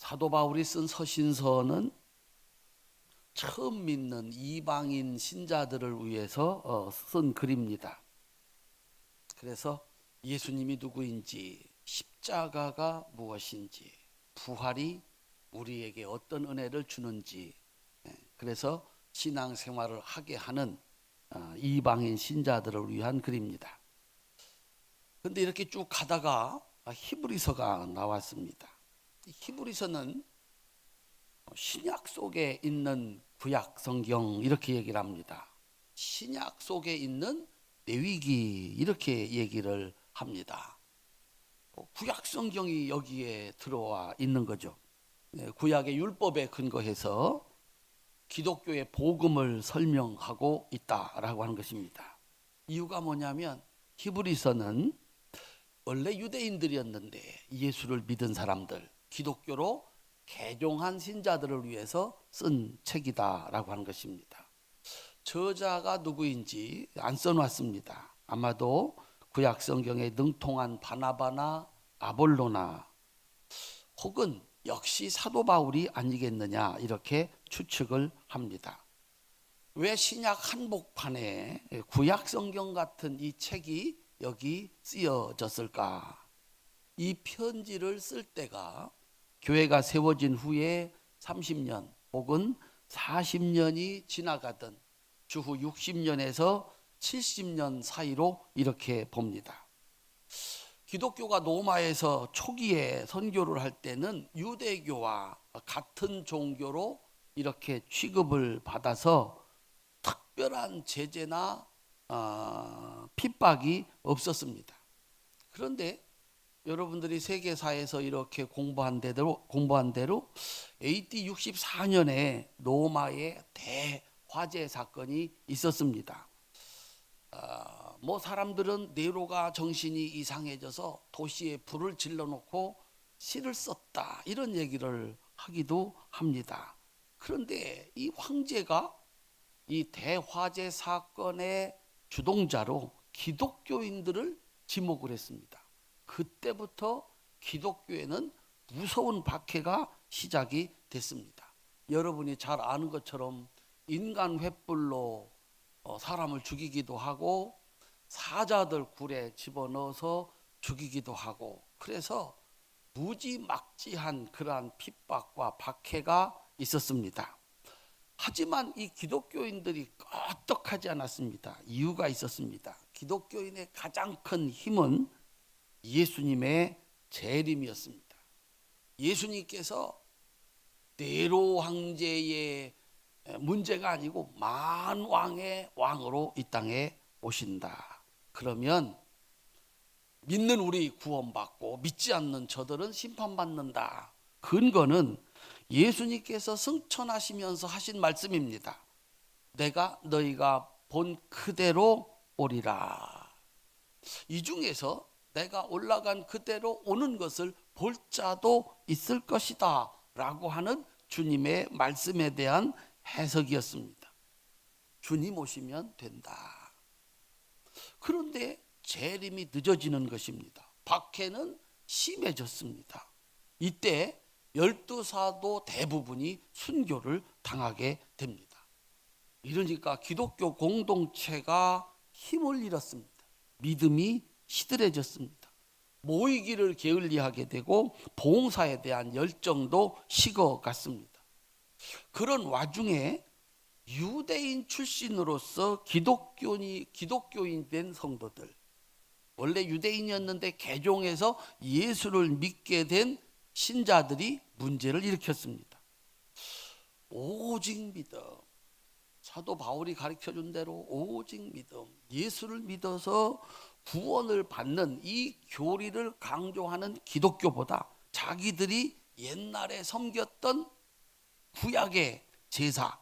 사도 바울이 쓴 서신서는 처음 믿는 이방인 신자들을 위해서 쓴 글입니다. 그래서 예수님이 누구인지, 십자가가 무엇인지, 부활이 우리에게 어떤 은혜를 주는지, 그래서 신앙생활을 하게 하는 이방인 신자들을 위한 글입니다. 그런데 이렇게 쭉 가다가 히브리서가 나왔습니다. 히브리서는 신약 속에 있는 구약 성경 이렇게 얘기를 합니다. 신약 속에 있는 레위기 이렇게 얘기를 합니다. 구약 성경이 여기에 들어와 있는 거죠. 구약의 율법에 근거해서 기독교의 복음을 설명하고 있다라고 하는 것입니다. 이유가 뭐냐면 히브리서는 원래 유대인들이었는데 예수를 믿은 사람들, 기독교로 개종한 신자들을 위해서 쓴 책이다라고 하는 것입니다. 저자가 누구인지 안 써놨습니다. 아마도 구약 성경에 능통한 바나바나 아볼로나 혹은 역시 사도 바울이 아니겠느냐 이렇게 추측을 합니다. 왜 신약 한복판에 구약 성경 같은 이 책이 여기 쓰여졌을까? 이 편지를 쓸 때가 교회가 세워진 후에 30년 혹은 40년이 지나가던 주후 60년에서 70년 사이로 이렇게 봅니다. 기독교가 로마에서 초기에 선교를 할 때는 유대교와 같은 종교로 이렇게 취급을 받아서 특별한 제재나 핍박이 없었습니다. 그런데 여러분들이 세계사에서 이렇게 공부한 대로 AD 64년에 로마에 대화재 사건이 있었습니다. 사람들은 네로가 정신이 이상해져서 도시에 불을 질러놓고 시를 썼다 이런 얘기를 하기도 합니다. 그런데 이 황제가 이 대화재 사건의 주동자로 기독교인들을 지목을 했습니다. 그때부터 기독교에는 무서운 박해가 시작이 됐습니다. 여러분이 잘 아는 것처럼 인간 횃불로 사람을 죽이기도 하고 사자들 굴에 집어넣어서 죽이기도 하고 그래서 무지막지한 그러한 핍박과 박해가 있었습니다. 하지만 이 기독교인들이 끄떡하지 않았습니다. 이유가 있었습니다. 기독교인의 가장 큰 힘은 예수님의 재림이었습니다. 예수님께서 네로 황제의 문제가 아니고 만왕의 왕으로 이 땅에 오신다. 그러면 믿는 우리 구원받고 믿지 않는 저들은 심판받는다. 근거는 예수님께서 승천하시면서 하신 말씀입니다. 내가 너희가 본 그대로 오리라. 이 중에서 내가 올라간 그대로 오는 것을 볼 자도 있을 것이다 라고 하는 주님의 말씀에 대한 해석이었습니다. 주님 오시면 된다. 그런데 재림이 늦어지는 것입니다. 박해는 심해졌습니다. 이때 12사도 대부분이 순교를 당하게 됩니다. 이러니까 기독교 공동체가 힘을 잃었습니다. 믿음이 시들해졌습니다. 모이기를 게을리하게 되고 봉사에 대한 열정도 식어갔습니다. 그런 와중에 유대인 출신으로서 기독교인 된 성도들, 원래 유대인이었는데 개종해서 예수를 믿게 된 신자들이 문제를 일으켰습니다. 오직 믿음, 사도 바울이 가르쳐준 대로 오직 믿음, 예수를 믿어서 구원을 받는 이 교리를 강조하는 기독교보다 자기들이 옛날에 섬겼던 구약의 제사,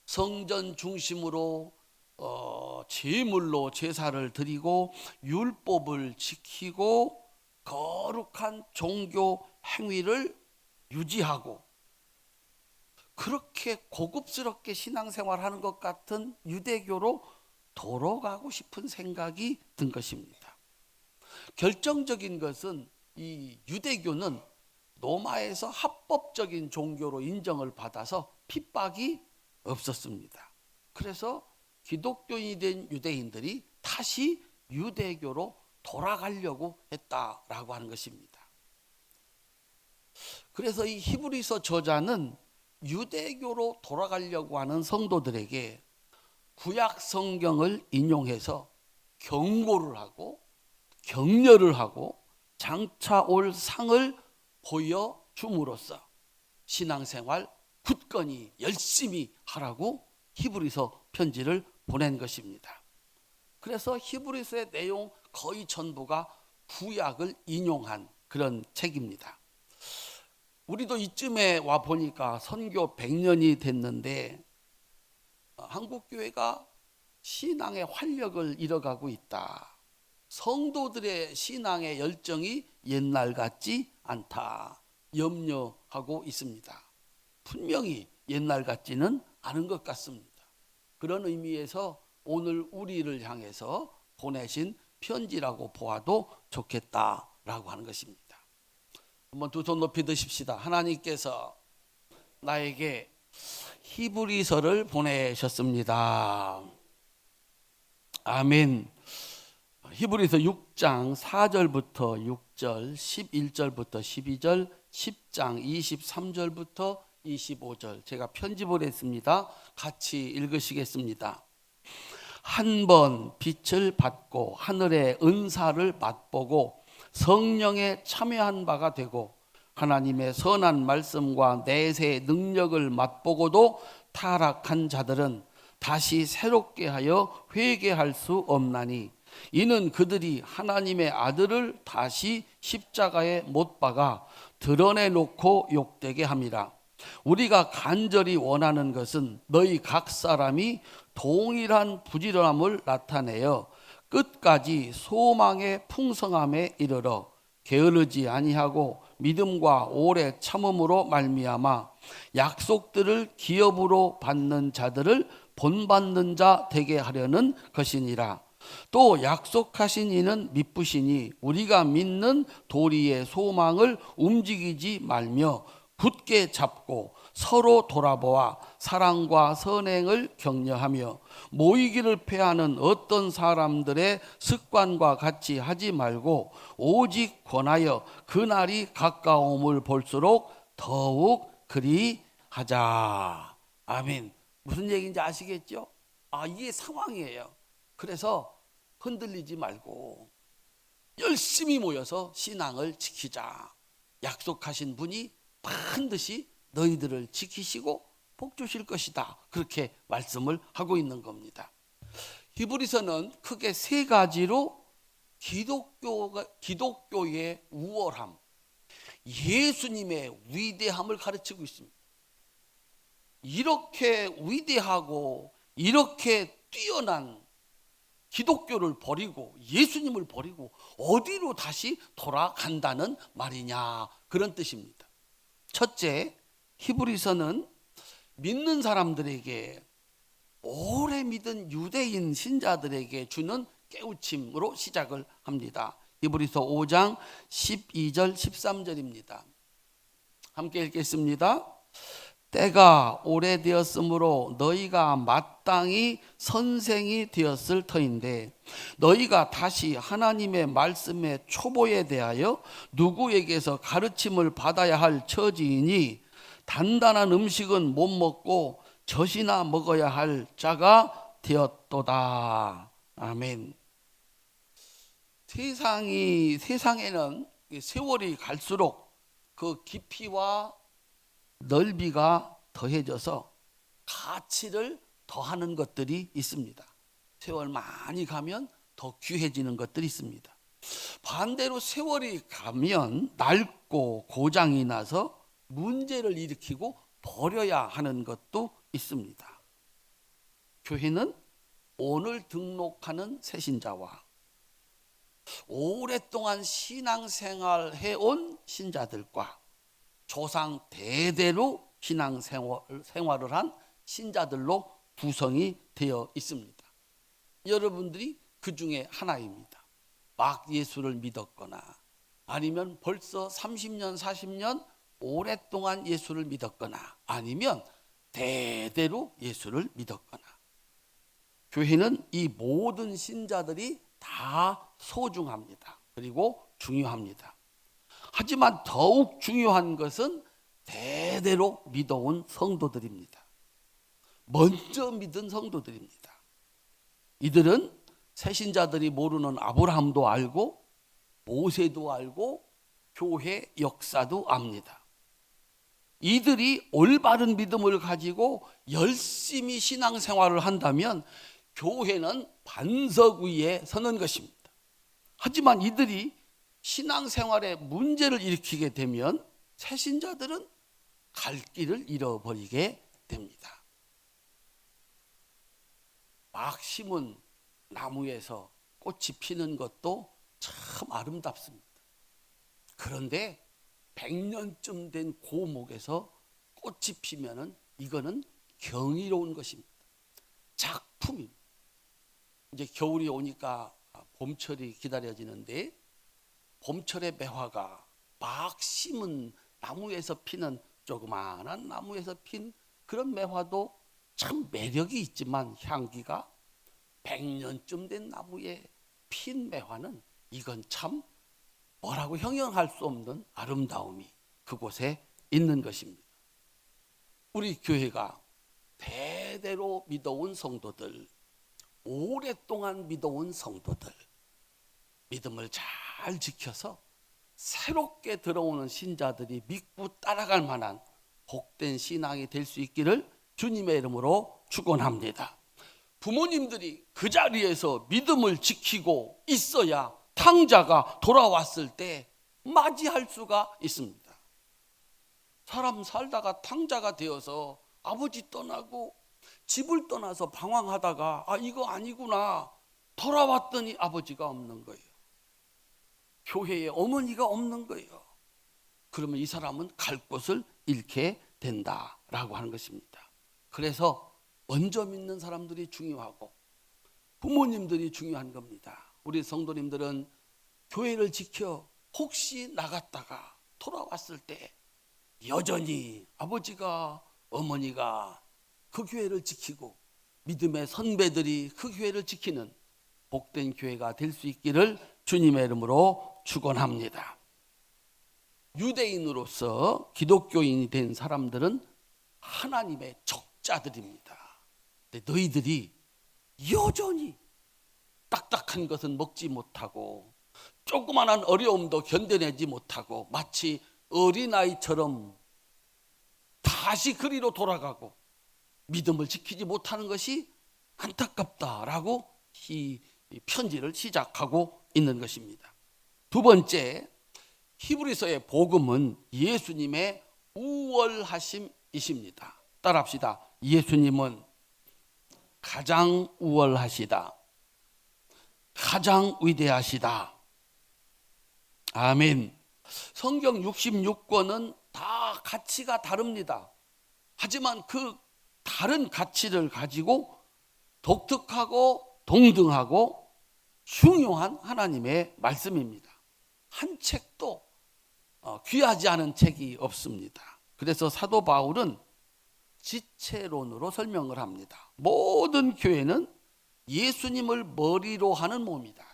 성전 중심으로 제물로 제사를 드리고 율법을 지키고 거룩한 종교 행위를 유지하고 그렇게 고급스럽게 신앙생활하는 것 같은 유대교로 돌아가고 싶은 생각이 든 것입니다. 결정적인 것은 이 유대교는 로마에서 합법적인 종교로 인정을 받아서 핍박이 없었습니다. 그래서 기독교인이 된 유대인들이 다시 유대교로 돌아가려고 했다라고 하는 것입니다. 그래서 이 히브리서 저자는 유대교로 돌아가려고 하는 성도들에게 구약 성경을 인용해서 경고를 하고 격려를 하고 장차 올 상을 보여줌으로써 신앙생활 굳건히 열심히 하라고 히브리서 편지를 보낸 것입니다. 그래서 히브리서의 내용 거의 전부가 구약을 인용한 그런 책입니다. 우리도 이쯤에 와 보니까 선교 100년이 됐는데 한국교회가 신앙의 활력을 잃어가고 있다. 성도들의 신앙의 열정이 옛날 같지 않다. 염려하고 있습니다. 분명히 옛날 같지는 않은 것 같습니다. 그런 의미에서 오늘 우리를 향해서 보내신 편지라고 보아도 좋겠다라고 하는 것입니다. 한번 두 손 높이 드십시다. 하나님께서 나에게 히브리서를 보내셨습니다. 아멘. 히브리서 6장 4절부터 6절, 11절부터 12절, 10장 23절부터 25절 제가 편집을 했습니다. 같이 읽으시겠습니다. 한 번 빛을 받고 하늘의 은사를 맛보고 성령에 참여한 바가 되고 하나님의 선한 말씀과 내세의 능력을 맛보고도 타락한 자들은 다시 새롭게 하여 회개할 수 없나니 이는 그들이 하나님의 아들을 다시 십자가에 못 박아 드러내놓고 욕되게 함이라. 우리가 간절히 원하는 것은 너희 각 사람이 동일한 부지런함을 나타내어 끝까지 소망의 풍성함에 이르러 게으르지 아니하고 믿음과 오래 참음으로 말미암아 약속들을 기업으로 받는 자들을 본받는 자 되게 하려는 것이니라. 또 약속하신 이는 미쁘시니 우리가 믿는 도리의 소망을 움직이지 말며 굳게 잡고 서로 돌아보아 사랑과 선행을 격려하며 모이기를 패하는 어떤 사람들의 습관과 같이 하지 말고 오직 권하여 그날이 가까움을 볼수록 더욱 그리하자. 아멘. 무슨 얘기인지 아시겠죠? 이게 상황이에요. 그래서 흔들리지 말고 열심히 모여서 신앙을 지키자. 약속하신 분이 반드시 너희들을 지키시고 복 주실 것이다. 그렇게 말씀을 하고 있는 겁니다. 히브리서는 크게 세 가지로 기독교의 우월함, 예수님의 위대함을 가르치고 있습니다. 이렇게 위대하고 이렇게 뛰어난 기독교를 버리고 예수님을 버리고 어디로 다시 돌아간다는 말이냐, 그런 뜻입니다. 첫째, 히브리서는 믿는 사람들에게 오래 믿은 유대인 신자들에게 주는 깨우침으로 시작을 합니다. 히브리서 5장 12절 13절입니다. 함께 읽겠습니다. 때가 오래되었으므로 너희가 마땅히 선생이 되었을 터인데 너희가 다시 하나님의 말씀의 초보에 대하여 누구에게서 가르침을 받아야 할 처지이니 단단한 음식은 못 먹고 젖이나 먹어야 할 자가 되었도다. 아멘. 세상에는 세월이 갈수록 그 깊이와 넓이가 더해져서 가치를 더하는 것들이 있습니다. 세월 많이 가면 더 귀해지는 것들이 있습니다. 반대로 세월이 가면 낡고 고장이 나서 문제를 일으키고 버려야 하는 것도 있습니다. 교회는 오늘 등록하는 새신자와 오랫동안 신앙생활 해온 신자들과 조상 대대로 신앙생활을 한 신자들로 구성이 되어 있습니다. 여러분들이 그 중에 하나입니다. 막 예수를 믿었거나 아니면 벌써 30년, 40년 오랫동안 예수를 믿었거나 아니면 대대로 예수를 믿었거나, 교회는 이 모든 신자들이 다 소중합니다. 그리고 중요합니다. 하지만 더욱 중요한 것은 대대로 믿어온 성도들입니다. 먼저 믿은 성도들입니다. 이들은 새신자들이 모르는 아브라함도 알고 모세도 알고 교회 역사도 압니다. 이들이 올바른 믿음을 가지고 열심히 신앙생활을 한다면 교회는 반석 위에 서는 것입니다. 하지만 이들이 신앙생활에 문제를 일으키게 되면 새신자들은 갈 길을 잃어버리게 됩니다. 막 심은 나무에서 꽃이 피는 것도 참 아름답습니다. 그런데 100년쯤 된 고목에서 꽃이 피면은 이거는 경이로운 것입니다. 작품입니다. 이제 겨울이 오니까 봄철이 기다려지는데, 봄철의 매화가 막 심은 나무에서 피는, 조그마한 나무에서 핀 그런 매화도 참 매력이 있지만 향기가 100년쯤 된 나무에 핀 매화는 이건 참 뭐라고 형용할 수 없는 아름다움이 그곳에 있는 것입니다. 우리 교회가 대대로 믿어온 성도들, 오랫동안 믿어온 성도들, 믿음을 잘 지켜서 새롭게 들어오는 신자들이 믿고 따라갈 만한 복된 신앙이 될 수 있기를 주님의 이름으로 축원합니다. 부모님들이 그 자리에서 믿음을 지키고 있어야 탕자가 돌아왔을 때 맞이할 수가 있습니다. 사람 살다가 탕자가 되어서 아버지 떠나고 집을 떠나서 방황하다가 이거 아니구나 돌아왔더니 아버지가 없는 거예요. 교회에 어머니가 없는 거예요. 그러면 이 사람은 갈 곳을 잃게 된다라고 하는 것입니다. 그래서 먼저 믿는 사람들이 중요하고 부모님들이 중요한 겁니다. 우리 성도님들은 교회를 지켜 혹시 나갔다가 돌아왔을 때 여전히 아버지가 어머니가 그 교회를 지키고 믿음의 선배들이 그 교회를 지키는 복된 교회가 될 수 있기를 주님의 이름으로 축원합니다. 유대인으로서 기독교인이 된 사람들은 하나님의 적자들입니다. 근데 너희들이 여전히 딱딱한 것은 먹지 못하고 조그만한 어려움도 견뎌내지 못하고 마치 어린아이처럼 다시 그리로 돌아가고 믿음을 지키지 못하는 것이 안타깝다라고 이 편지를 시작하고 있는 것입니다. 두 번째, 히브리서의 복음은 예수님의 우월하심이십니다. 따라합시다. 예수님은 가장 우월하시다. 가장 위대하시다. 아멘. 성경 66권은 다 가치가 다릅니다. 하지만 그 다른 가치를 가지고 독특하고 동등하고 중요한 하나님의 말씀입니다. 한 책도 귀하지 않은 책이 없습니다. 그래서 사도 바울은 지체론으로 설명을 합니다. 모든 교회는 예수님을 머리로 하는 몸이다.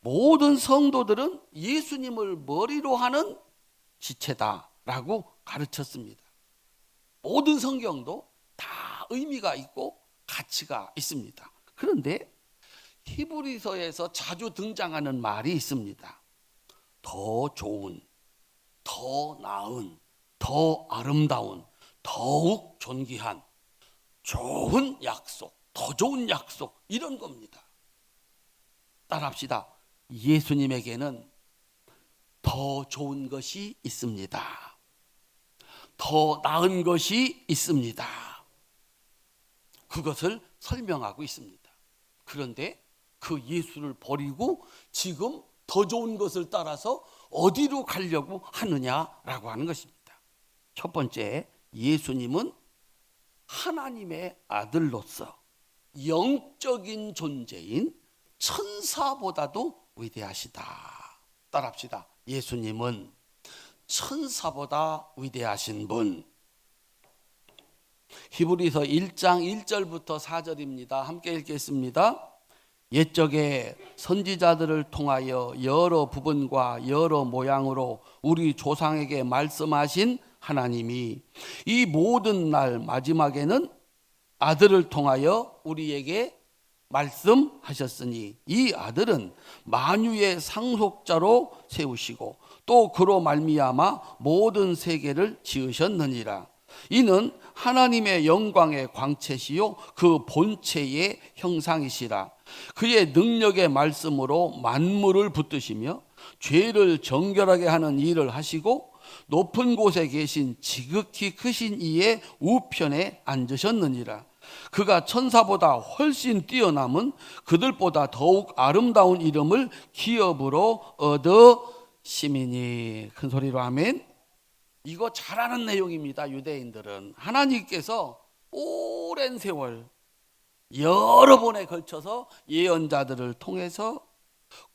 모든 성도들은 예수님을 머리로 하는 지체다라고 가르쳤습니다. 모든 성경도 다 의미가 있고 가치가 있습니다. 그런데 히브리서에서 자주 등장하는 말이 있습니다. 더 좋은, 더 나은, 더 아름다운, 더욱 존귀한, 좋은 약속, 더 좋은 약속, 이런 겁니다. 따라합시다. 예수님에게는 더 좋은 것이 있습니다. 더 나은 것이 있습니다. 그것을 설명하고 있습니다. 그런데 그 예수를 버리고 지금 더 좋은 것을 따라서 어디로 가려고 하느냐라고 하는 것입니다. 첫 번째, 예수님은 하나님의 아들로서 영적인 존재인 천사보다도 위대하시다. 따라합시다. 예수님은 천사보다 위대하신 분. 히브리서 1장 1절부터 4절입니다. 함께 읽겠습니다. 옛적에 선지자들을 통하여 여러 부분과 여러 모양으로 우리 조상에게 말씀하신 하나님이 이 모든 날 마지막에는 아들을 통하여 우리에게 말씀하셨으니 이 아들은 만유의 상속자로 세우시고 또 그로 말미암아 모든 세계를 지으셨느니라. 이는 하나님의 영광의 광채시요 그 본체의 형상이시라. 그의 능력의 말씀으로 만물을 붙드시며 죄를 정결하게 하는 일을 하시고 높은 곳에 계신 지극히 크신 이의 우편에 앉으셨느니라. 그가 천사보다 훨씬 뛰어남은 그들보다 더욱 아름다운 이름을 기업으로 얻으시미니. 큰 소리로 아멘. 이거 잘 아는 내용입니다. 유대인들은 하나님께서 오랜 세월 여러 번에 걸쳐서 예언자들을 통해서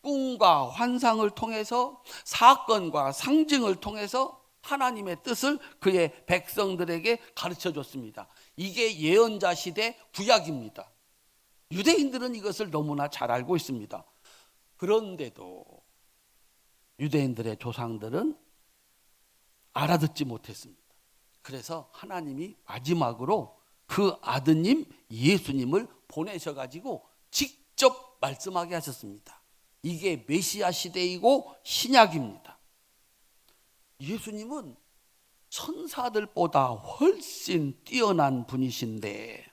꿈과 환상을 통해서 사건과 상징을 통해서 하나님의 뜻을 그의 백성들에게 가르쳐 줬습니다. 이게 예언자 시대 구약입니다. 유대인들은 이것을 너무나 잘 알고 있습니다. 그런데도 유대인들의 조상들은 알아듣지 못했습니다. 그래서 하나님이 마지막으로 그 아드님 예수님을 보내셔가지고 직접 말씀하게 하셨습니다. 이게 메시아 시대이고 신약입니다. 예수님은 천사들보다 훨씬 뛰어난 분이신데,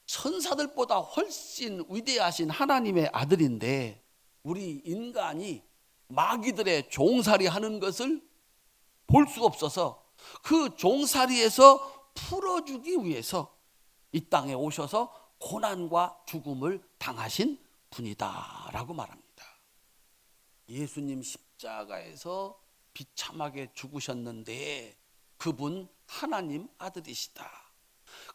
천사들보다 훨씬 위대하신 하나님의 아들인데, 우리 인간이 마귀들의 종살이 하는 것을 볼 수 없어서 그 종살이에서 풀어주기 위해서 이 땅에 오셔서 고난과 죽음을 당하신 분이다라고 말합니다. 예수님 십자가에서 비참하게 죽으셨는데 그분 하나님 아들이시다.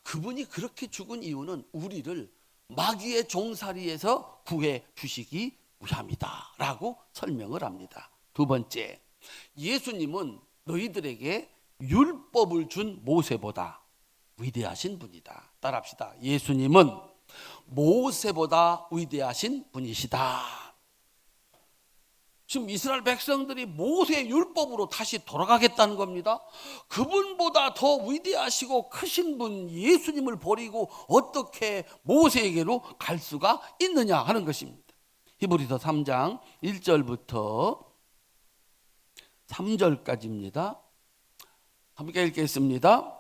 그분이 그렇게 죽은 이유는 우리를 마귀의 종살이에서 구해 주시기 위함이다 라고 설명을 합니다. 두 번째, 예수님은 너희들에게 율법을 준 모세보다 위대하신 분이다. 따라합시다. 예수님은 모세보다 위대하신 분이시다. 지금 이스라엘 백성들이 모세의 율법으로 다시 돌아가겠다는 겁니다. 그분보다 더 위대하시고 크신 분 예수님을 버리고 어떻게 모세에게로 갈 수가 있느냐 하는 것입니다. 히브리서 3장 1절부터 3절까지입니다. 함께 읽겠습니다.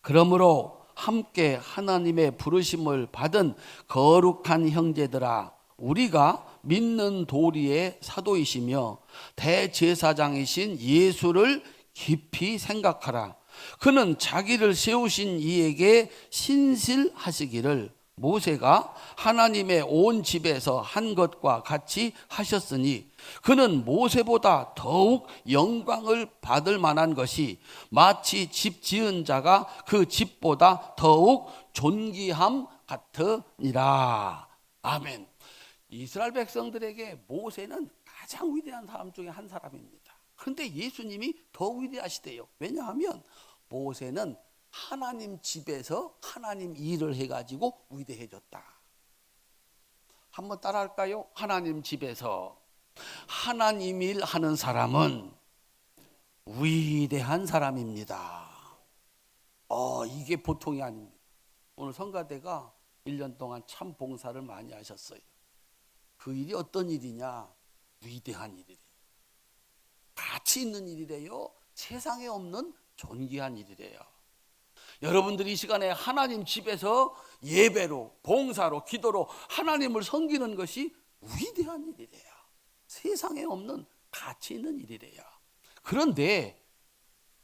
그러므로 함께 하나님의 부르심을 받은 거룩한 형제들아, 우리가 믿는 도리의 사도이시며 대제사장이신 예수를 깊이 생각하라. 그는 자기를 세우신 이에게 신실하시기를 모세가 하나님의 온 집에서 한 것과 같이 하셨으니 그는 모세보다 더욱 영광을 받을 만한 것이 마치 집 지은 자가 그 집보다 더욱 존귀함 같으니라. 아멘. 이스라엘 백성들에게 모세는 가장 위대한 사람 중에 한 사람입니다. 그런데 예수님이 더 위대하시대요. 왜냐하면 모세는 하나님 집에서 하나님 일을 해가지고 위대해졌다. 한번 따라할까요? 하나님 집에서 하나님 일 하는 사람은 위대한 사람입니다. 이게 보통이 아닙니다. 오늘 성가대가 1년 동안 참 봉사를 많이 하셨어요. 그 일이 어떤 일이냐? 위대한 일이래요. 가치 있는 일이래요. 세상에 없는 존귀한 일이래요. 여러분들이 이 시간에 하나님 집에서 예배로, 봉사로, 기도로 하나님을 섬기는 것이 위대한 일이래요. 세상에 없는 가치 있는 일이래요. 그런데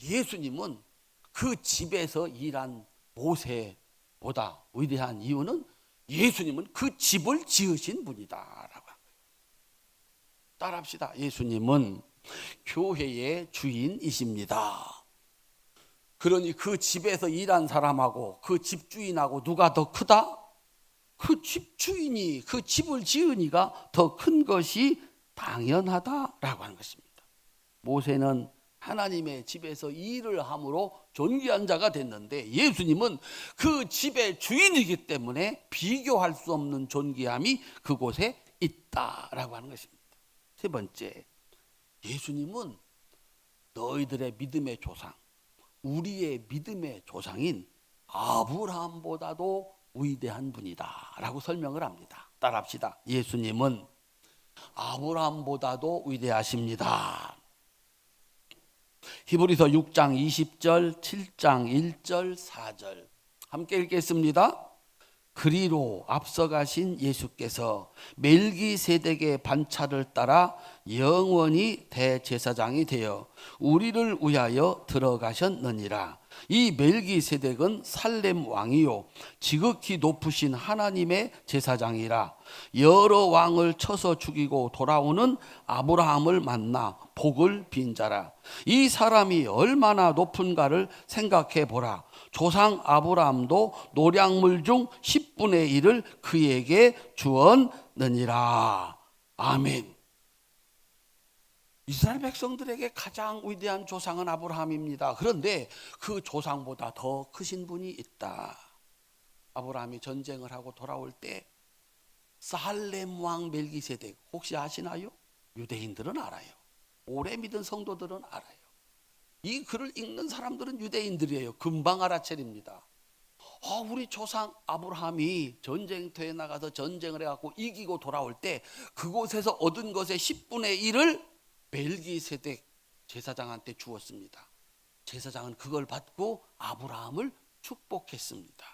예수님은 그 집에서 일한 모세보다 위대한 이유는 예수님은 그 집을 지으신 분이다라고 한 거예요. 따라합시다. 예수님은 교회의 주인이십니다. 그러니 그 집에서 일한 사람하고 그 집주인하고 누가 더 크다? 그 집주인이, 그 집을 지으니가 더 큰 것이 당연하다라고 하는 것입니다. 모세는 하나님의 집에서 일을 함으로 존귀한 자가 됐는데 예수님은 그 집의 주인이기 때문에 비교할 수 없는 존귀함이 그곳에 있다라고 하는 것입니다. 세 번째, 예수님은 너희들의 믿음의 조상, 우리의 믿음의 조상인 아브라함보다도 위대한 분이다 라고 설명을 합니다. 따라합시다. 예수님은 아브라함보다도 위대하십니다. 히브리서 6장 20절, 7장 1절, 4절 함께 읽겠습니다. 그리로 앞서가신 예수께서 멜기세덱의 반차를 따라 영원히 대제사장이 되어 우리를 위하여 들어가셨느니라. 이 멜기세덱은 살렘 왕이요 지극히 높으신 하나님의 제사장이라. 여러 왕을 쳐서 죽이고 돌아오는 아브라함을 만나 복을 빈 자라. 이 사람이 얼마나 높은가를 생각해 보라. 조상 아브라함도 노량물 중 10분의 1을 그에게 주었느니라. 아멘. 이스라엘 백성들에게 가장 위대한 조상은 아브라함입니다. 그런데 그 조상보다 더 크신 분이 있다. 아브라함이 전쟁을 하고 돌아올 때 살렘 왕 멜기세덱 혹시 아시나요? 유대인들은 알아요. 오래 믿은 성도들은 알아요. 이 글을 읽는 사람들은 유대인들이에요. 금방 알아차립니다. 우리 조상 아브라함이 전쟁터에 나가서 전쟁을 해갖고 이기고 돌아올 때 그곳에서 얻은 것의 10분의 1을 멜기세덱 제사장한테 주었습니다. 제사장은 그걸 받고 아브라함을 축복했습니다.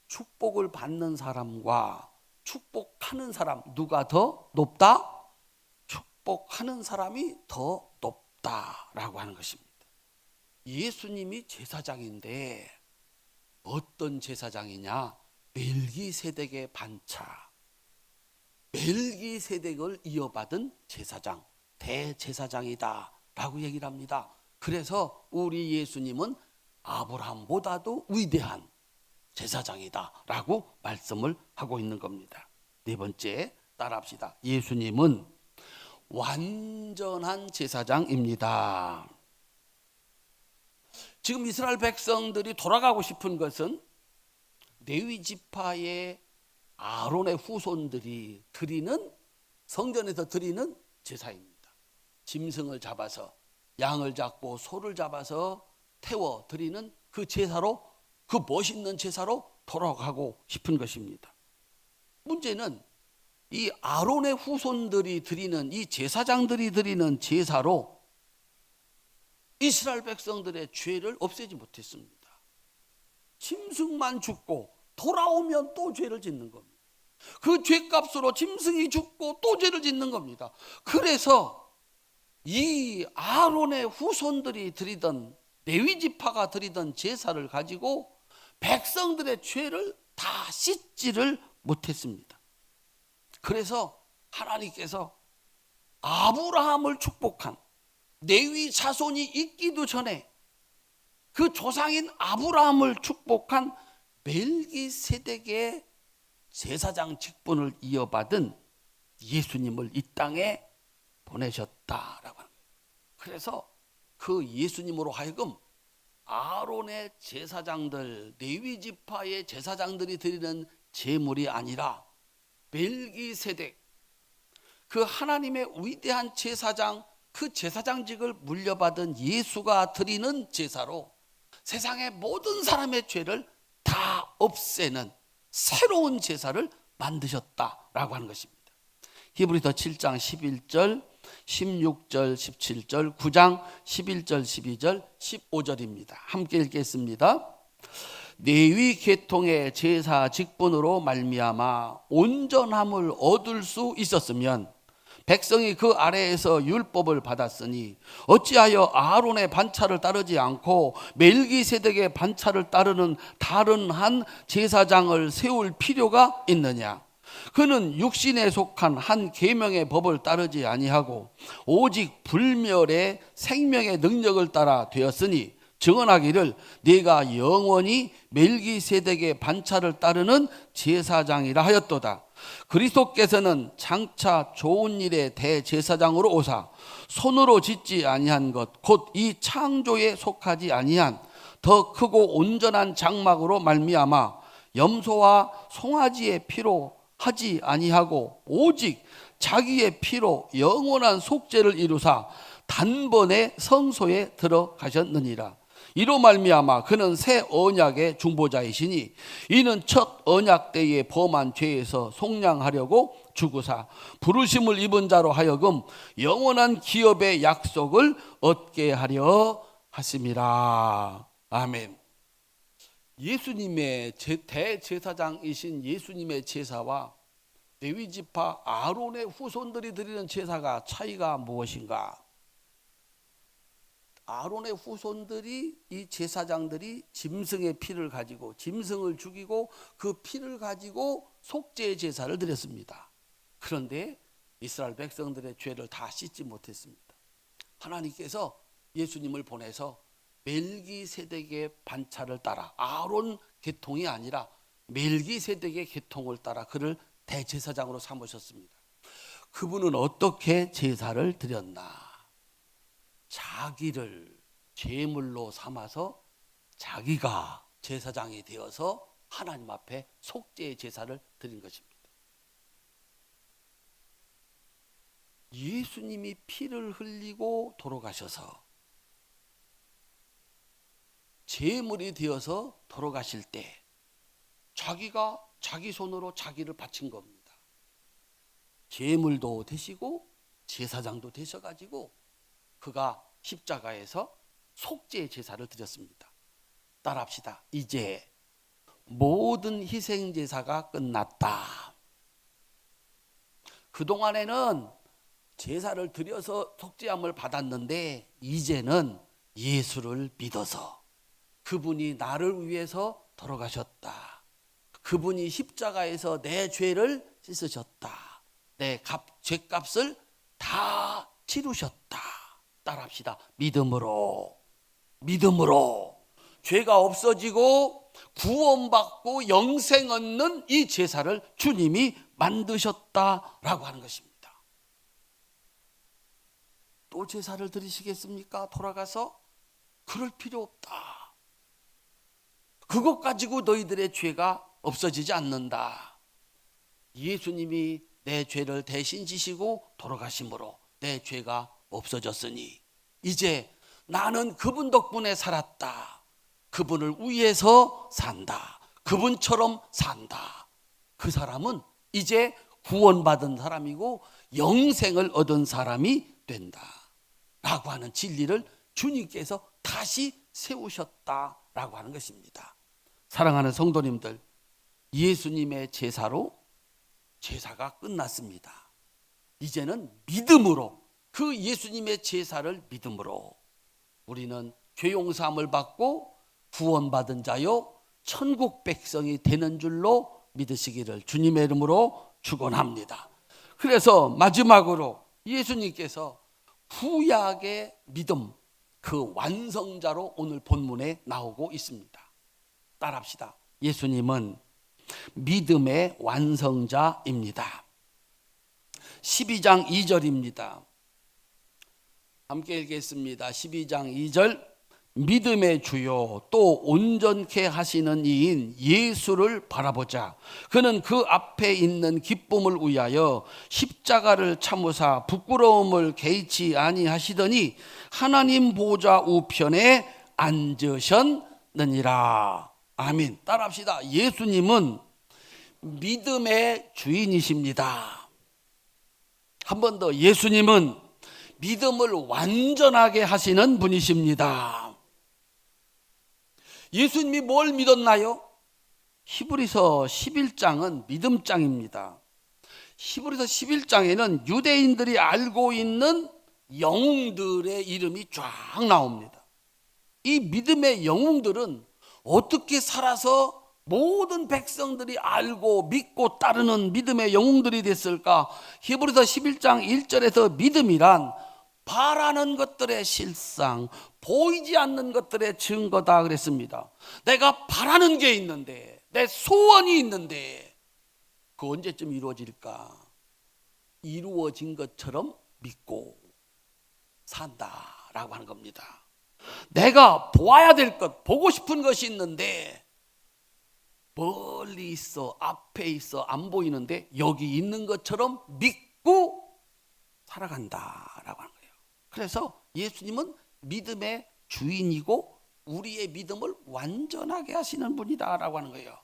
축복을 받는 사람과 축복하는 사람 누가 더 높다? 축복하는 사람이 더 높다라고 하는 것입니다. 예수님이 제사장인데 어떤 제사장이냐? 멜기세덱의 반차, 멜기세덱을 이어받은 제사장, 대제사장이다 라고 얘기를 합니다. 그래서 우리 예수님은 아브라함보다도 위대한 제사장이다 라고 말씀을 하고 있는 겁니다. 네 번째, 따라합시다. 예수님은 완전한 제사장입니다. 지금 이스라엘 백성들이 돌아가고 싶은 것은 레위 지파의 아론의 후손들이 드리는, 성전에서 드리는 제사입니다. 짐승을 잡아서, 양을 잡고 소를 잡아서 태워 드리는 그 제사로, 그 멋있는 제사로 돌아가고 싶은 것입니다. 문제는 이 아론의 후손들이 드리는, 이 제사장들이 드리는 제사로 이스라엘 백성들의 죄를 없애지 못했습니다. 짐승만 죽고 돌아오면 또 죄를 짓는 겁니다. 그 죄값으로 짐승이 죽고 또 죄를 짓는 겁니다. 그래서 이 아론의 후손들이 드리던, 레위 지파가 드리던 제사를 가지고 백성들의 죄를 다 씻지를 못했습니다. 그래서 하나님께서 아브라함을 축복한, 레위 자손이 있기도 전에 그 조상인 아브라함을 축복한 멜기세덱의 제사장 직분을 이어받은 예수님을 이 땅에 보내셨다라고 합니다. 그래서 그 예수님으로 하여금 아론의 제사장들, 레위 지파의 제사장들이 드리는 제물이 아니라 멜기세덱, 그 하나님의 위대한 제사장, 그 제사장직을 물려받은 예수가 드리는 제사로 세상의 모든 사람의 죄를 다 없애는 새로운 제사를 만드셨다라고 하는 것입니다. 히브리서 7장 11절, 16절, 17절, 9장 11절, 12절, 15절입니다. 함께 읽겠습니다. 레위 계통의 제사 직분으로 말미암아 온전함을 얻을 수 있었으면 백성이 그 아래에서 율법을 받았으니 어찌하여 아론의 반차를 따르지 않고 멜기세덱의 반차를 따르는 다른 한 제사장을 세울 필요가 있느냐? 그는 육신에 속한 한 계명의 법을 따르지 아니하고 오직 불멸의 생명의 능력을 따라 되었으니 증언하기를 네가 영원히 멜기세덱의 반차를 따르는 제사장이라 하였도다. 그리스도께서는 장차 좋은 일의 대제사장으로 오사 손으로 짓지 아니한 것 곧 이 창조에 속하지 아니한 더 크고 온전한 장막으로 말미암아 염소와 송아지의 피로 하지 아니하고 오직 자기의 피로 영원한 속죄를 이루사 단번에 성소에 들어가셨느니라. 이로 말미암아 그는 새 언약의 중보자이시니 이는 첫 언약 때에 범한 죄에서 속량하려고 죽으사 부르심을 입은 자로 하여금 영원한 기업의 약속을 얻게 하려 하심이라. 아멘. 예수님의 대제사장이신 예수님의 제사와 레위 지파 아론의 후손들이 드리는 제사가 차이가 무엇인가? 아론의 후손들이, 이 제사장들이 짐승의 피를 가지고 짐승을 죽이고 그 피를 가지고 속죄의 제사를 드렸습니다. 그런데 이스라엘 백성들의 죄를 다 씻지 못했습니다. 하나님께서 예수님을 보내서 멜기세덱의 반차를 따라, 아론 계통이 아니라 멜기세덱의 계통을 따라 그를 대제사장으로 삼으셨습니다. 그분은 어떻게 제사를 드렸나? 자기를 제물로 삼아서 자기가 제사장이 되어서 하나님 앞에 속죄의 제사를 드린 것입니다. 예수님이 피를 흘리고 돌아가셔서 제물이 되어서 돌아가실 때 자기가 자기 손으로 자기를 바친 겁니다. 제물도 되시고 제사장도 되셔가지고 그가 십자가에서 속죄의 제사를 드렸습니다. 따라합시다. 이제 모든 희생 제사가 끝났다. 그동안에는 제사를 드려서 속죄함을 받았는데 이제는 예수를 믿어서 그분이 나를 위해서 돌아가셨다. 그분이 십자가에서 내 죄를 씻으셨다. 내 죄값을 다 치르셨다. 따라합시다. 믿음으로 죄가 없어지고 구원받고 영생 얻는 이 제사를 주님이 만드셨다라고 하는 것입니다. 또 제사를 드리시겠습니까? 돌아가서? 그럴 필요 없다. 그것 가지고 너희들의 죄가 없어지지 않는다. 예수님이 내 죄를 대신 지시고 돌아가심으로 내 죄가 없어졌으니 이제 나는 그분 덕분에 살았다. 그분을 위해서 산다. 그분처럼 산다. 그 사람은 이제 구원받은 사람이고 영생을 얻은 사람이 된다 라고 하는 진리를 주님께서 다시 세우셨다라고 하는 것입니다. 사랑하는 성도님들, 예수님의 제사로 제사가 끝났습니다. 이제는 믿음으로, 그 예수님의 제사를 믿음으로 우리는 죄 용서함을 받고 구원받은 자요 천국 백성이 되는 줄로 믿으시기를 주님의 이름으로 축원합니다. 그래서 마지막으로 예수님께서 구약의 믿음, 그 완성자로 오늘 본문에 나오고 있습니다. 따라합시다. 예수님은 믿음의 완성자입니다. 12장 2절입니다. 함께 읽겠습니다. 12장 2절. 믿음의 주요 또 온전케 하시는 이인 예수를 바라보자. 그는 그 앞에 있는 기쁨을 위하여 십자가를 참으사 부끄러움을 개의치 아니하시더니 하나님 보좌 우편에 앉으셨느니라. 아멘. 따라합시다. 예수님은 믿음의 주인이십니다. 한 번 더, 예수님은 믿음을 완전하게 하시는 분이십니다. 예수님이 뭘 믿었나요? 히브리서 11장은 믿음장입니다. 히브리서 11장에는 유대인들이 알고 있는 영웅들의 이름이 쫙 나옵니다. 이 믿음의 영웅들은 어떻게 살아서 모든 백성들이 알고 믿고 따르는 믿음의 영웅들이 됐을까? 히브리서 11장 1절에서 믿음이란 바라는 것들의 실상, 보이지 않는 것들의 증거다 그랬습니다. 내가 바라는 게 있는데, 내 소원이 있는데 그 언제쯤 이루어질까? 이루어진 것처럼 믿고 산다라고 하는 겁니다. 내가 보아야 될 것, 보고 싶은 것이 있는데 멀리 있어, 앞에 있어, 안 보이는데 여기 있는 것처럼 믿고 살아간다라고 하는 거예요. 그래서 예수님은 믿음의 주인이고 우리의 믿음을 완전하게 하시는 분이다라고 하는 거예요.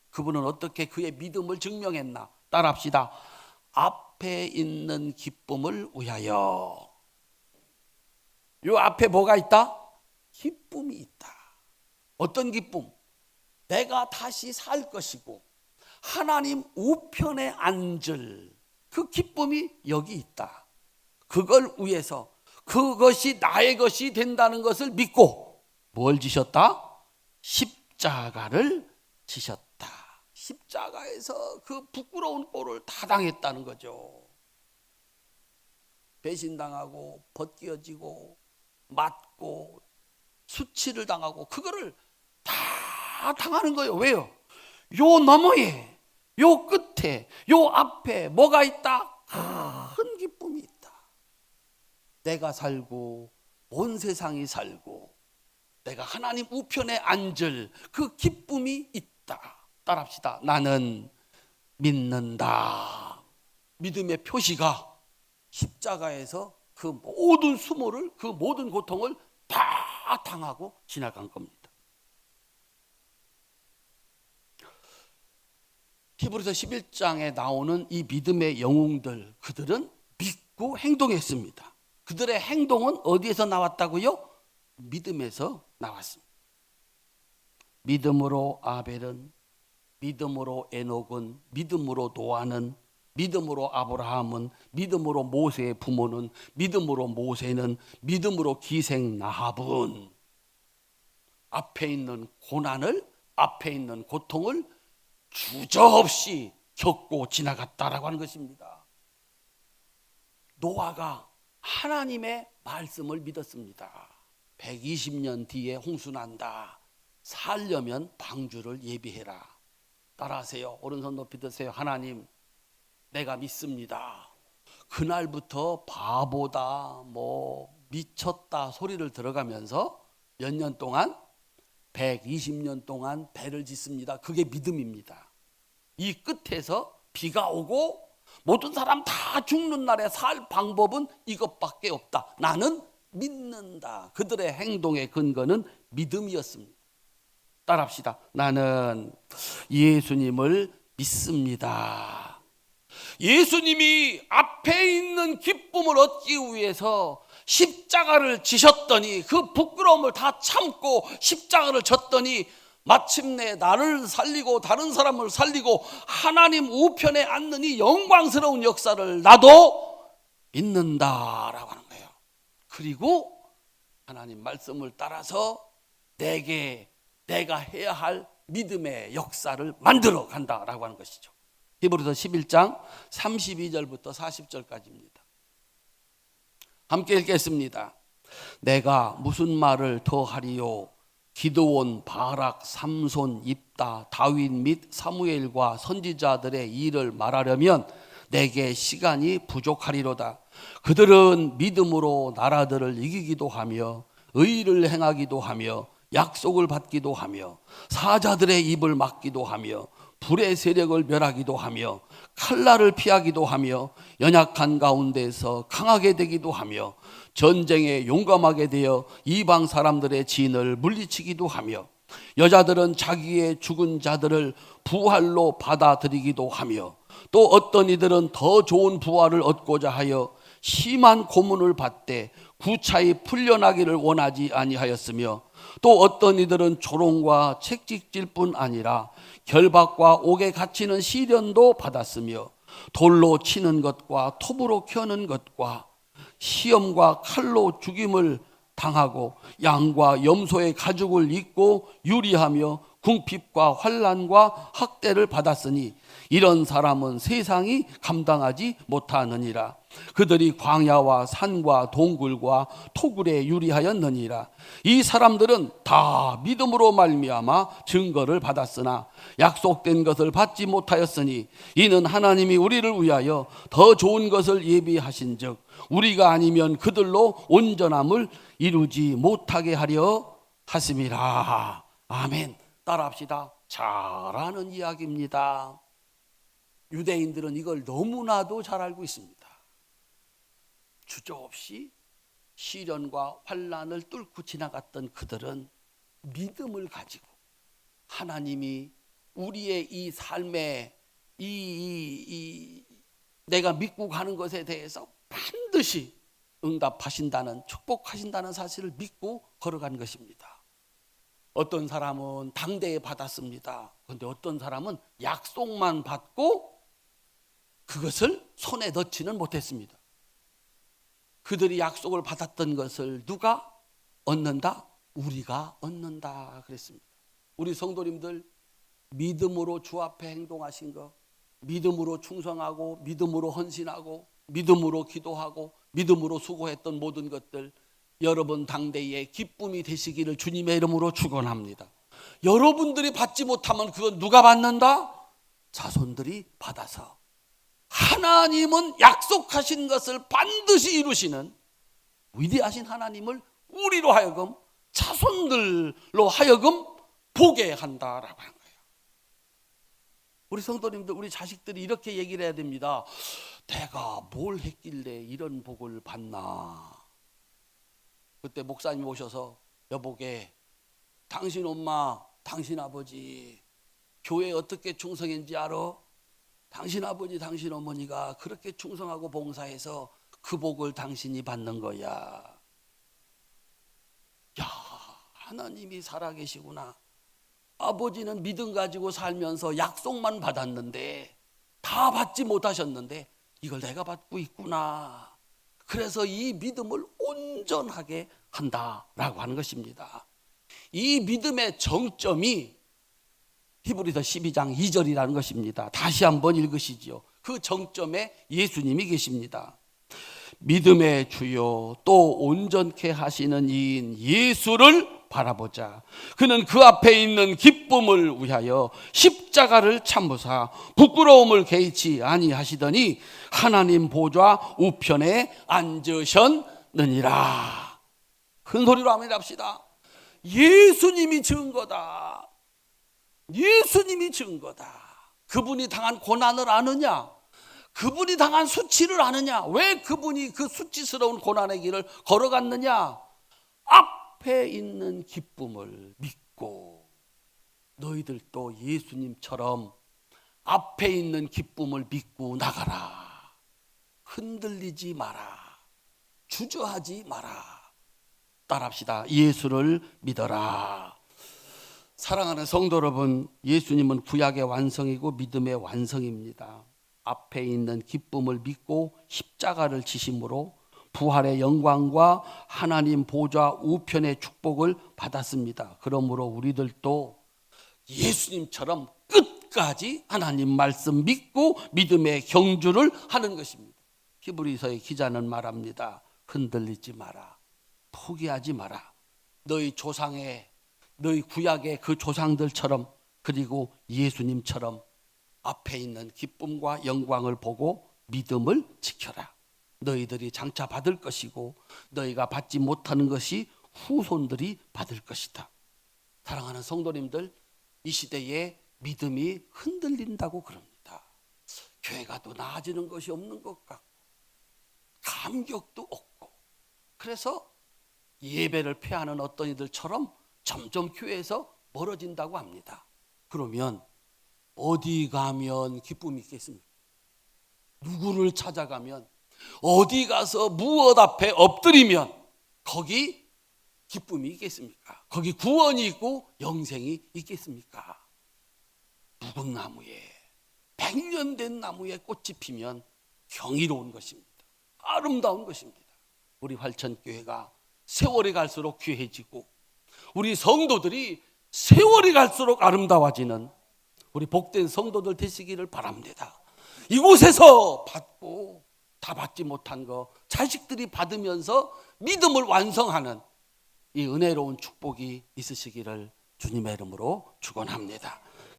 그분은 어떻게 그의 믿음을 증명했나? 따라합시다. 앞에 있는 기쁨을 위하여. 요 앞에 뭐가 있다? 기쁨이 있다. 어떤 기쁨? 내가 다시 살 것이고 하나님 우편에 앉을 그 기쁨이 여기 있다. 그걸 위해서 그것이 나의 것이 된다는 것을 믿고 뭘 지셨다? 십자가를 지셨다. 십자가에서 그 부끄러운 꼴을 다 당했다는 거죠. 배신당하고 벗겨지고 맞고 수치를 당하고 그거를 다 당하는 거예요. 왜요? 요 너머에, 요 끝에, 요 앞에 뭐가 있다? 큰 기쁨이 있다. 내가 살고 온 세상이 살고 내가 하나님 우편에 앉을 그 기쁨이 있다. 따라합시다. 나는 믿는다. 믿음의 표시가 십자가에서 그 모든 수모를, 그 모든 고통을 다 당하고 지나간 겁니다. 히브리서 11장에 나오는 이 믿음의 영웅들, 그들은 믿고 행동했습니다. 그들의 행동은 어디에서 나왔다고요? 믿음에서 나왔습니다. 믿음으로 아벨은, 믿음으로 에녹은, 믿음으로 노아는, 믿음으로 아브라함은, 믿음으로 모세의 부모는, 믿음으로 모세는, 믿음으로 기생 나합은 앞에 있는 고난을, 앞에 있는 고통을 주저없이 겪고 지나갔다라고 하는 것입니다. 노아가 하나님의 말씀을 믿었습니다. 120년 뒤에 홍수 난다. 살려면 방주를 예비해라. 따라하세요. 오른손 높이 드세요. 하나님, 내가 믿습니다. 그날부터 바보다, 미쳤다 소리를 들어가면서 몇 년 동안? 120년 동안 배를 짓습니다. 그게 믿음입니다. 이 끝에서 비가 오고 모든 사람 다 죽는 날에 살 방법은 이것밖에 없다. 나는 믿는다. 그들의 행동의 근거는 믿음이었습니다. 따라합시다. 나는 예수님을 믿습니다. 예수님이 앞에 있는 기쁨을 얻기 위해서 십자가를 지셨더니 그 부끄러움을 다 참고 십자가를 졌더니 마침내 나를 살리고 다른 사람을 살리고 하나님 우편에 앉는 이 영광스러운 역사를 나도 믿는다라고 하는 거예요. 그리고 하나님 말씀을 따라서 내가 해야 할 믿음의 역사를 만들어 간다라고 하는 것이죠. 히브리서 11장 32절부터 40절까지입니다. 함께 읽겠습니다. 내가 무슨 말을 더 하리요? 기드온, 바락, 삼손, 입다, 다윗 및 사무엘과 선지자들의 일을 말하려면 내게 시간이 부족하리로다. 그들은 믿음으로 나라들을 이기기도 하며 의를 행하기도 하며 약속을 받기도 하며 사자들의 입을 막기도 하며 불의 세력을 멸하기도 하며 칼날을 피하기도 하며 연약한 가운데서 강하게 되기도 하며 전쟁에 용감하게 되어 이방 사람들의 진을 물리치기도 하며 여자들은 자기의 죽은 자들을 부활로 받아들이기도 하며 또 어떤 이들은 더 좋은 부활을 얻고자 하여 심한 고문을 받되 구차히 풀려나기를 원하지 아니하였으며 또 어떤 이들은 조롱과 책찍질 뿐 아니라 결박과 옥에 갇히는 시련도 받았으며 돌로 치는 것과 톱으로 켜는 것과 시험과 칼로 죽임을 당하고 양과 염소의 가죽을 입고 유리하며 궁핍과 환난과 학대를 받았으니 이런 사람은 세상이 감당하지 못하느니라. 그들이 광야와 산과 동굴과 토굴에 유리하였느니라. 이 사람들은 다 믿음으로 말미암아 증거를 받았으나 약속된 것을 받지 못하였으니 이는 하나님이 우리를 위하여 더 좋은 것을 예비하신즉 우리가 아니면 그들로 온전함을 이루지 못하게 하려 하심이라. 아멘. 따라합시다. 잘 아는 이야기입니다. 유대인들은 이걸 너무나도 잘 알고 있습니다. 주저없이 시련과 환난을 뚫고 지나갔던 그들은 믿음을 가지고 하나님이 우리의 이 삶에 내가 믿고 가는 것에 대해서 반드시 응답하신다는, 축복하신다는 사실을 믿고 걸어간 것입니다. 어떤 사람은 당대에 받았습니다. 그런데 어떤 사람은 약속만 받고 그것을 손에 넣지는 못했습니다. 그들이 약속을 받았던 것을 누가 얻는다? 우리가 얻는다 그랬습니다. 우리 성도님들 믿음으로 주 앞에 행동하신 것, 믿음으로 충성하고 믿음으로 헌신하고 믿음으로 기도하고 믿음으로 수고했던 모든 것들 여러분 당대에 기쁨이 되시기를 주님의 이름으로 축원합니다. 여러분들이 받지 못하면 그건 누가 받는다? 자손들이 받아서 하나님은 약속하신 것을 반드시 이루시는 위대하신 하나님을 우리로 하여금 자손들로 하여금 보게 한다라고 하는 거예요. 우리 성도님들, 우리 자식들이 이렇게 얘기를 해야 됩니다. 내가 뭘 했길래 이런 복을 받나. 그때 목사님 오셔서 여보게, 당신 엄마, 당신 아버지 교회에 어떻게 충성했는지 알아? 당신 아버지, 당신 어머니가 그렇게 충성하고 봉사해서 그 복을 당신이 받는 거야. 야, 하나님이 살아계시구나. 아버지는 믿음 가지고 살면서 약속만 받았는데 다 받지 못하셨는데 이걸 내가 받고 있구나. 그래서 이 믿음을 온전하게 한다라고 하는 것입니다. 이 믿음의 정점이 히브리서 12장 2절이라는 것입니다. 다시 한번 읽으시죠. 그 정점에 예수님이 계십니다. 믿음의 주요 또 온전케 하시는 이인 예수를 바라보자. 그는 그 앞에 있는 기쁨을 위하여 십자가를 참으사 부끄러움을 개의치 아니하시더니 하나님 보좌 우편에 앉으셨느니라. 큰 소리로 아멘 합시다. 예수님이 증거다. 예수님이 증거다. 그분이 당한 고난을 아느냐? 그분이 당한 수치를 아느냐? 왜 그분이 그 수치스러운 고난의 길을 걸어갔느냐? 앞에 있는 기쁨을 믿고 너희들도 예수님처럼 앞에 있는 기쁨을 믿고 나가라. 흔들리지 마라. 주저하지 마라. 따라합시다. 예수를 믿어라. 사랑하는 성도 여러분, 예수님은 구약의 완성이고 믿음의 완성입니다. 앞에 있는 기쁨을 믿고 십자가를 지심으로 부활의 영광과 하나님 보좌 우편의 축복을 받았습니다. 그러므로 우리들도 예수님처럼 끝까지 하나님 말씀 믿고 믿음의 경주를 하는 것입니다. 히브리서의 기자는 말합니다. 흔들리지 마라. 포기하지 마라. 너희 조상의, 너희 구약의 그 조상들처럼, 그리고 예수님처럼 앞에 있는 기쁨과 영광을 보고 믿음을 지켜라. 너희들이 장차 받을 것이고 너희가 받지 못하는 것이 후손들이 받을 것이다. 사랑하는 성도님들, 이 시대에 믿음이 흔들린다고 그럽니다. 교회가 또 나아지는 것이 없는 것 같고 감격도 없고, 그래서 예배를 패하는 어떤 이들처럼 점점 교회에서 멀어진다고 합니다. 그러면 어디 가면 기쁨이 있겠습니까? 누구를 찾아가면, 어디 가서 무엇 앞에 엎드리면 거기 기쁨이 있겠습니까? 거기 구원이 있고 영생이 있겠습니까? 묵은 나무에, 100년 된 나무에 꽃이 피면 경이로운 것입니다. 아름다운 것입니다. 우리 활천교회가 세월이 갈수록 귀해지고 우리 성도들이 세월이 갈수록 아름다워지는 우리 복된 성도들 되시기를 바랍니다. 이곳에서 받고 다 받지 못한 거 자식들이 받으면서 믿음을 완성하는 이 은혜로운 축복이 있으시기를 주님의 이름으로 축원합니다.